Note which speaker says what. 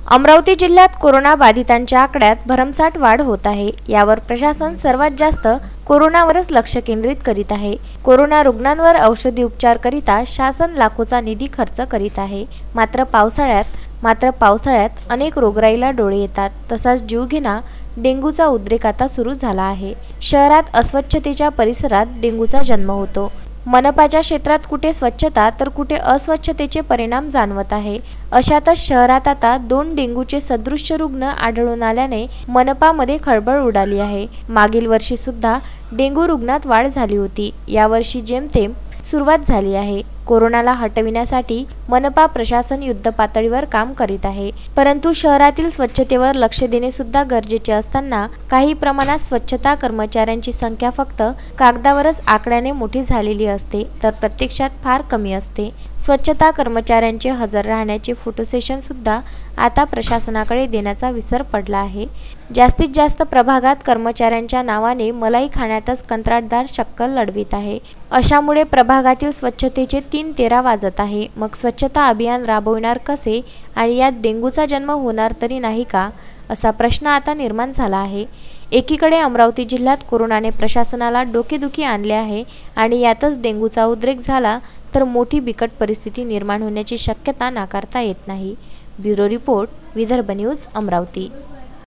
Speaker 1: अमरावती जिल्ह्यात कोरोना बाधितांच्या आकड्यात भरमसाठ वाढ होत आहे। यावर प्रशासन सर्वात जास्त कोरोनावरच लक्ष केंद्रित करीत आहे। कोरोना रुग्णांवर औषधी उपचार करिता शासन लाखोचा निधी खर्च करीत आहे। मात्र पावसाळ्यात अनेक रोगराईला डोळे येतात। तसाच जीवघेणा डेंग्यूचा उद्रेक आता सुरू झाला आहे। शहरात अस्वच्छतेच्या परिसरात डेंग्यूचा जन्म होतो। मनपाच्या क्षेत्रात कुठे स्वच्छता तर कुठे अस्वच्छतेचे परिणाम जाणवत आहे। अशातच शहरात आता 2 डेंग्यूचे सदृश्य रुग्ण आढळून आल्याने मनपामध्ये खळबळ उडाली आहे। मागील वर्षी सुद्धा डेंग्यू रुग्णात वाढ झाली होती। यावर्षी जेमतेम सुरुवात झाली आहे। कोरोनाला हटविण्यासाठी मनपा प्रशासन युद्धपातळीवर काम करीत आहे, परंतु शहरातील स्वच्छतेवर लक्ष देणे सुद्धा गरजेचे असताना काही प्रमाणात स्वच्छता कर्मचाऱ्यांची संख्या फक्त कागदावरच आकड्याने मोठी झालेली असते, तर प्रत्यक्षात फार कमी असते। स्वच्छता कर्मचाऱ्यांचे हजर राहण्याचे फोटो सेशन सुद्धा आता प्रशासनाकडे देण्याचा विसर पडला आहे। जास्तीत जास्त प्रभागात कर्मचाऱ्यांच्या नावाने मलाई खाण्यातच कंत्राटदार शक्कल लढवित आहे। अशामुळे प्रभागातील स्वच्छतेचे 3-13 वाजत आहे। मग स्वच्छता अभियान राबविणार कसे आणि यात डेंग्यूचा जन्म होणार तरी नाही का, असा प्रश्न आता निर्माण झाला आहे। एकीकडे अमरावती जिल्ह्यात कोरोनाने प्रशासनाला डोकेदुखी आणले आहे आणि यातच डेंग्यूचा उद्रेक झाला तर मोठी बिकट परिस्थिती निर्माण होण्याची शक्यता नाकारता येत नाही। Bureau report, Vidarbha news, Amravati.